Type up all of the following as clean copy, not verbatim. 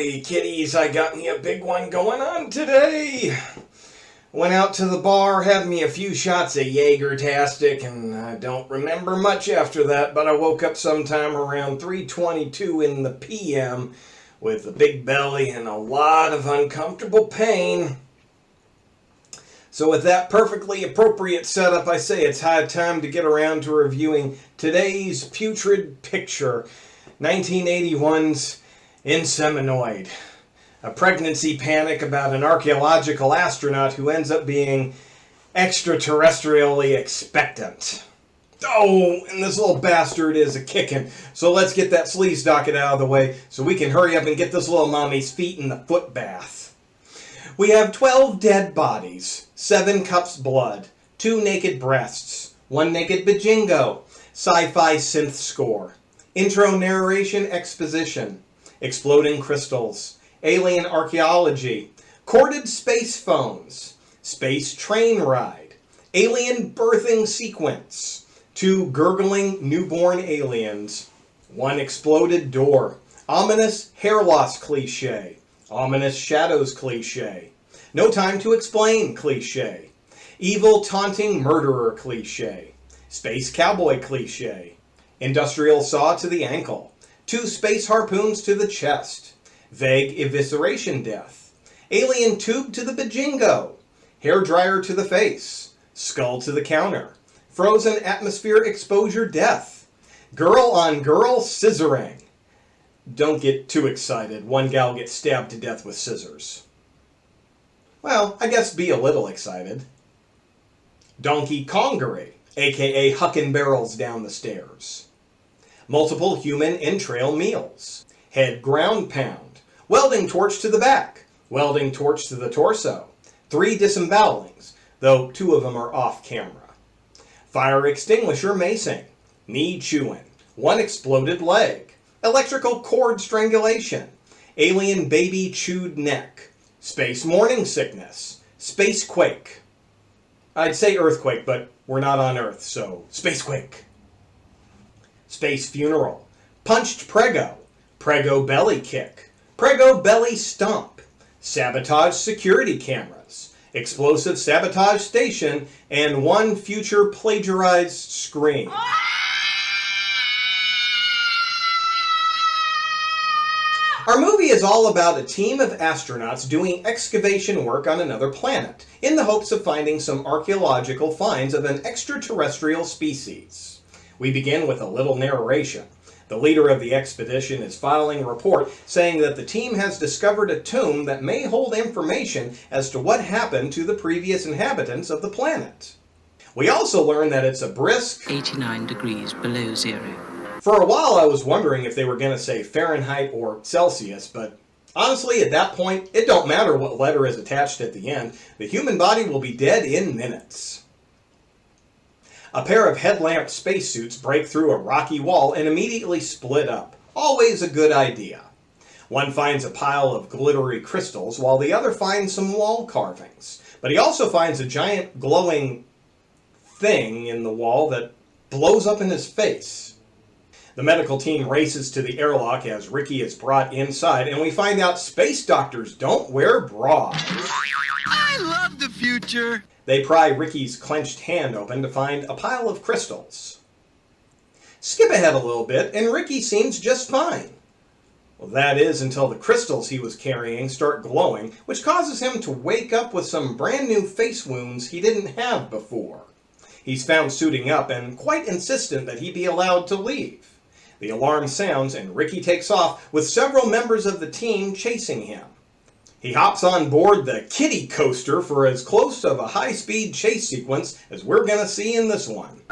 Howdy, kitties. I got me a big one going on today. Went out to the bar, had me a few shots of Jaeger-tastic, and I don't remember much after that, but I woke up sometime around 3:22 in the p.m. with a big belly and a lot of uncomfortable pain. So with that perfectly appropriate setup, I say it's high time to get around to reviewing today's putrid picture, 1981's Inseminoid, a pregnancy panic about an archaeological astronaut who ends up being extraterrestrially expectant. Oh, and this little bastard is a kicking. So let's get that sleaze docket out of the way so we can hurry up and get this little mommy's feet in the foot bath. We have 12 dead bodies, 7 cups blood, 2 naked breasts, 1 naked bajingo, sci-fi synth score, intro narration exposition, exploding crystals, alien archaeology, corded space phones, space train ride, alien birthing sequence, 2 gurgling newborn aliens, 1 exploded door, ominous hair loss cliche, ominous shadows cliche, no time to explain cliche, evil taunting murderer cliche, space cowboy cliche, industrial saw to the ankle, 2 space harpoons to the chest, vague evisceration death, alien tube to the bajingo, hair dryer to the face, skull to the counter, frozen atmosphere exposure death, girl on girl scissoring. Don't get too excited. One gal gets stabbed to death with scissors. Well, I guess be a little excited. Donkey Kongery, aka huckin' barrels down the stairs. Multiple human entrail meals. Head ground pound. Welding torch to the back. Welding torch to the torso. 3 disembowelings, though 2 of them are off camera. Fire extinguisher macing. Knee chewing. 1 exploded leg. Electrical cord strangulation. Alien baby chewed neck. Space morning sickness. Space quake. I'd say earthquake, but we're not on Earth, so space quake. Space funeral. Punched prego. Prego belly kick. Prego belly stomp. Sabotage security cameras. Explosive sabotage station. And 1 future plagiarized scream. Our movie is all about a team of astronauts doing excavation work on another planet in the hopes of finding some archaeological finds of an extraterrestrial species. We begin with a little narration. The leader of the expedition is filing a report saying that the team has discovered a tomb that may hold information as to what happened to the previous inhabitants of the planet. We also learn that it's a brisk 89 degrees below zero. For a while I was wondering if they were going to say Fahrenheit or Celsius, but honestly at that point it don't matter what letter is attached at the end. The human body will be dead in minutes. A pair of headlamp spacesuits break through a rocky wall and immediately split up. Always a good idea. One finds a pile of glittery crystals while the other finds some wall carvings. But he also finds a giant glowing thing in the wall that blows up in his face. The medical team races to the airlock as Ricky is brought inside, and we find out space doctors don't wear bras. I love the future! They pry Ricky's clenched hand open to find a pile of crystals. Skip ahead a little bit, and Ricky seems just fine. Well, that is until the crystals he was carrying start glowing, which causes him to wake up with some brand new face wounds he didn't have before. He's found suiting up and quite insistent that he be allowed to leave. The alarm sounds and Ricky takes off with several members of the team chasing him. He hops on board the kiddie coaster for as close of a high-speed chase sequence as we're going to see in this one.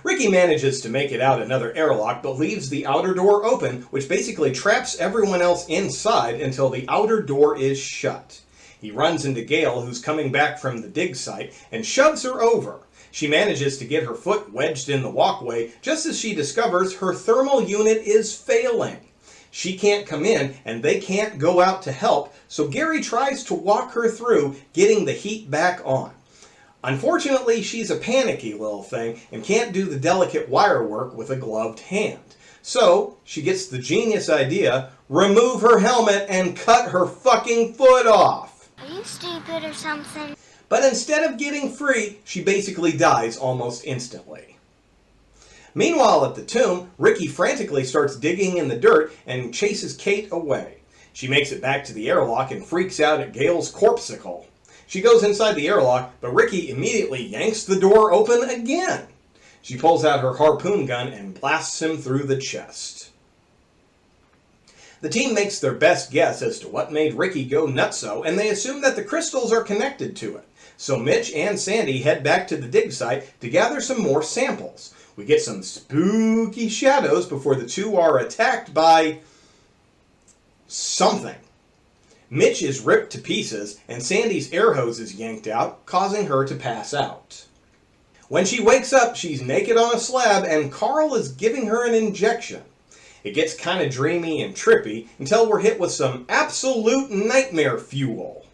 Ricky manages to make it out another airlock, but leaves the outer door open, which basically traps everyone else inside until the outer door is shut. He runs into Gail, who's coming back from the dig site, and shoves her over. She manages to get her foot wedged in the walkway just as she discovers her thermal unit is failing. She can't come in and they can't go out to help, so Gary tries to walk her through getting the heat back on. Unfortunately, she's a panicky little thing and can't do the delicate wire work with a gloved hand. So, she gets the genius idea, remove her helmet and cut her fucking foot off. Are you stupid or something? But instead of getting free, she basically dies almost instantly. Meanwhile, at the tomb, Ricky frantically starts digging in the dirt and chases Kate away. She makes it back to the airlock and freaks out at Gail's corpsicle. She goes inside the airlock, but Ricky immediately yanks the door open again. She pulls out her harpoon gun and blasts him through the chest. The team makes their best guess as to what made Ricky go nutso, and they assume that the crystals are connected to it. So Mitch and Sandy head back to the dig site to gather some more samples. We get some spooky shadows before the two are attacked by something. Mitch is ripped to pieces, and Sandy's air hose is yanked out, causing her to pass out. When she wakes up, she's naked on a slab, and Carl is giving her an injection. It gets kind of dreamy and trippy until we're hit with some absolute nightmare fuel.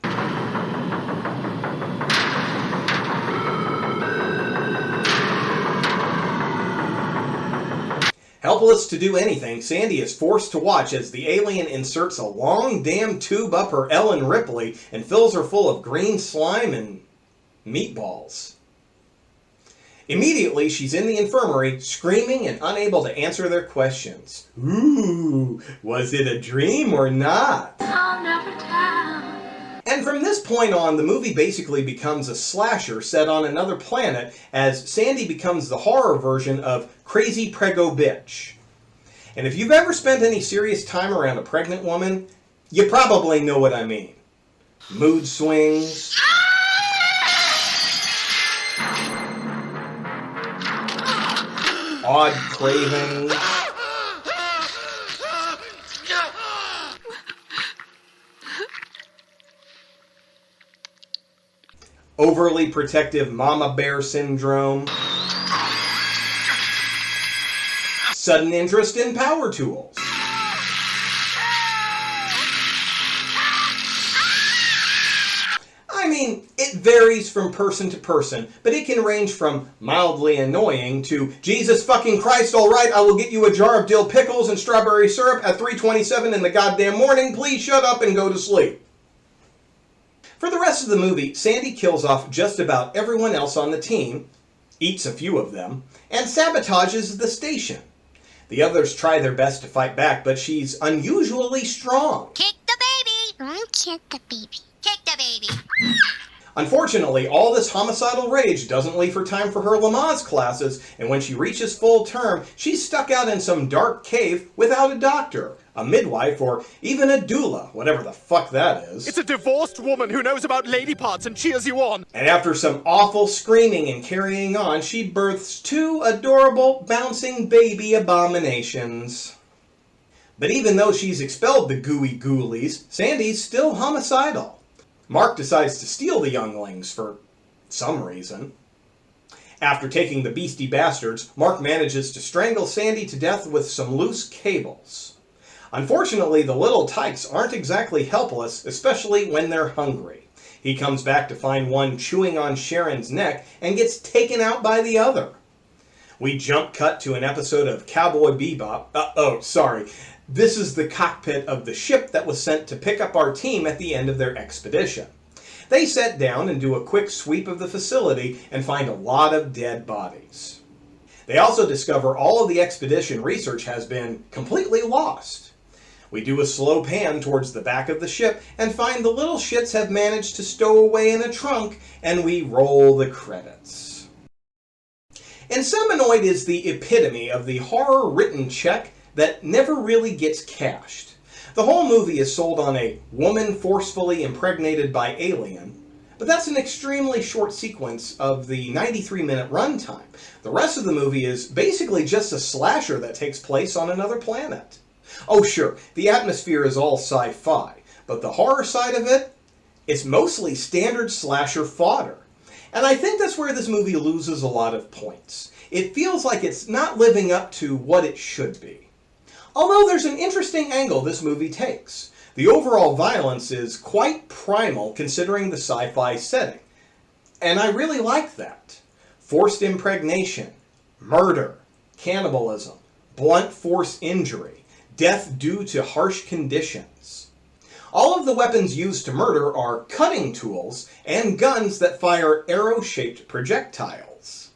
Helpless to do anything, Sandy is forced to watch as the alien inserts a long damn tube up her Ellen Ripley and fills her full of green slime and meatballs. Immediately, she's in the infirmary, screaming and unable to answer their questions. Ooh, was it a dream or not? I'll never tell. And from this point on, the movie basically becomes a slasher set on another planet as Sandy becomes the horror version of Crazy Prego Bitch. And if you've ever spent any serious time around a pregnant woman, you probably know what I mean. Mood swings, odd cravings, overly protective mama bear syndrome, sudden interest in power tools, I mean, it varies from person to person, but it can range from mildly annoying to, Jesus fucking Christ, alright, I will get you a jar of dill pickles and strawberry syrup at 3:27 in the goddamn morning, please shut up and go to sleep. For the rest of the movie, Sandy kills off just about everyone else on the team, eats a few of them, and sabotages the station. The others try their best to fight back, but she's unusually strong. Kick the baby. Don't kick the baby. Kick the baby. Unfortunately, all this homicidal rage doesn't leave her time for her Lamaze classes, and when she reaches full term, she's stuck out in some dark cave without a doctor, a midwife, or even a doula, whatever the fuck that is. It's a divorced woman who knows about lady parts and cheers you on. And after some awful screaming and carrying on, she births two adorable, bouncing baby abominations. But even though she's expelled the gooey ghoulies, Sandy's still homicidal. Mark decides to steal the younglings for some reason. After taking the beastie bastards, Mark manages to strangle Sandy to death with some loose cables. Unfortunately, the little tykes aren't exactly helpless, especially when they're hungry. He comes back to find one chewing on Sharon's neck and gets taken out by the other. We jump cut to an episode of Cowboy Bebop. This is the cockpit of the ship that was sent to pick up our team at the end of their expedition. They set down and do a quick sweep of the facility and find a lot of dead bodies. They also discover all of the expedition research has been completely lost. We do a slow pan towards the back of the ship and find the little shits have managed to stow away in a trunk, and we roll the credits. Inseminoid is the epitome of the horror written check that never really gets cashed. The whole movie is sold on a woman forcefully impregnated by alien, but that's an extremely short sequence of the 93-minute runtime. The rest of the movie is basically just a slasher that takes place on another planet. Oh sure, the atmosphere is all sci-fi, but the horror side of it, it's mostly standard slasher fodder. And I think that's where this movie loses a lot of points. It feels like it's not living up to what it should be. Although there's an interesting angle this movie takes. The overall violence is quite primal considering the sci-fi setting. And I really like that. Forced impregnation, murder, cannibalism, blunt force injury, death due to harsh conditions. All of the weapons used to murder are cutting tools and guns that fire arrow-shaped projectiles.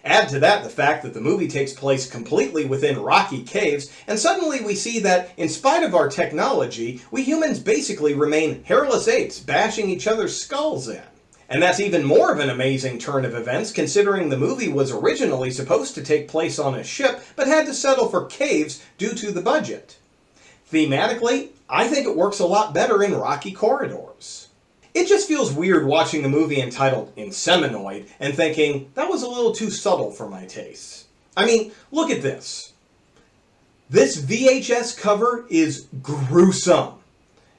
Add to that the fact that the movie takes place completely within rocky caves, and suddenly we see that, in spite of our technology, we humans basically remain hairless apes bashing each other's skulls in. And that's even more of an amazing turn of events considering the movie was originally supposed to take place on a ship, but had to settle for caves due to the budget. Thematically, I think it works a lot better in rocky corridors. It just feels weird watching a movie entitled Inseminoid and thinking, that was a little too subtle for my tastes. I mean, look at this. This VHS cover is gruesome.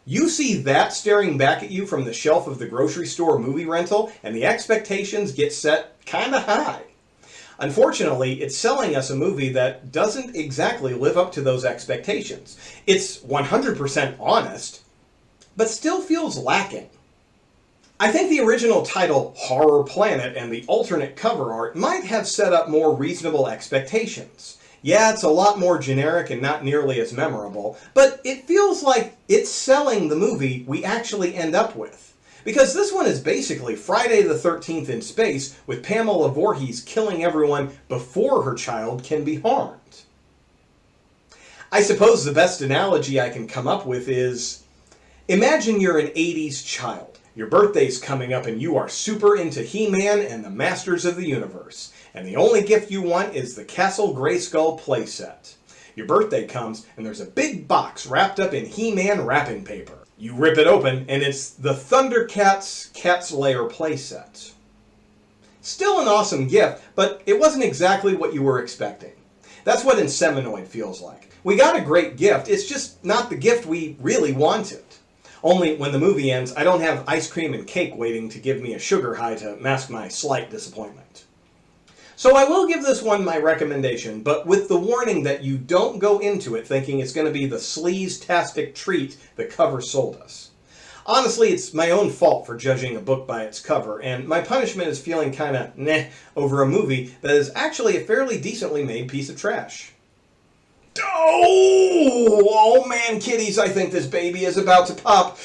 You see that staring back at you from the shelf of the grocery store movie rental, and the expectations get set kinda high. Unfortunately, it's selling us a movie that doesn't exactly live up to those expectations. It's 100% honest, but still feels lacking. I think the original title, Horror Planet, and the alternate cover art might have set up more reasonable expectations. Yeah, it's a lot more generic and not nearly as memorable, but it feels like it's selling the movie we actually end up with. Because this one is basically Friday the 13th in space, with Pamela Voorhees killing everyone before her child can be harmed. I suppose the best analogy I can come up with is, imagine you're an 80s child. Your birthday's coming up and you are super into He-Man and the Masters of the Universe. And the only gift you want is the Castle Grayskull playset. Your birthday comes and there's a big box wrapped up in He-Man wrapping paper. You rip it open and it's the Thundercats Cat's Lair playset. Still an awesome gift, but it wasn't exactly what you were expecting. That's what Inseminoid feels like. We got a great gift, it's just not the gift we really wanted. Only when the movie ends, I don't have ice cream and cake waiting to give me a sugar high to mask my slight disappointment. So I will give this one my recommendation, but with the warning that you don't go into it thinking it's going to be the sleaze-tastic treat the cover sold us. Honestly, it's my own fault for judging a book by its cover, and my punishment is feeling kinda meh over a movie that is actually a fairly decently made piece of trash. Oh man, kiddies, I think this baby is about to pop.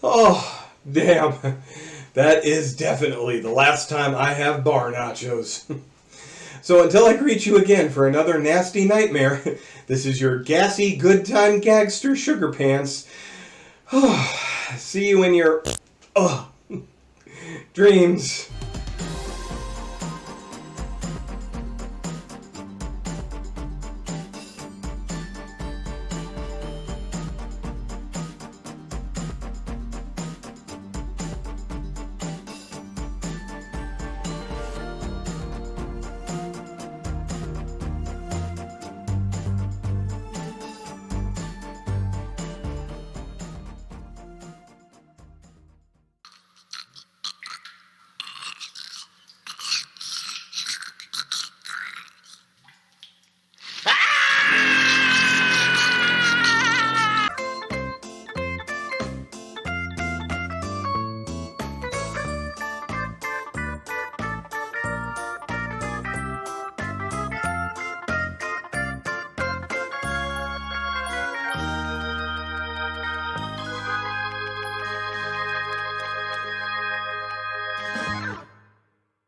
Oh, damn. That is definitely the last time I have bar nachos. So until I greet you again for another nasty nightmare, this is your gassy good time gagster sugar pants. See you in your dreams.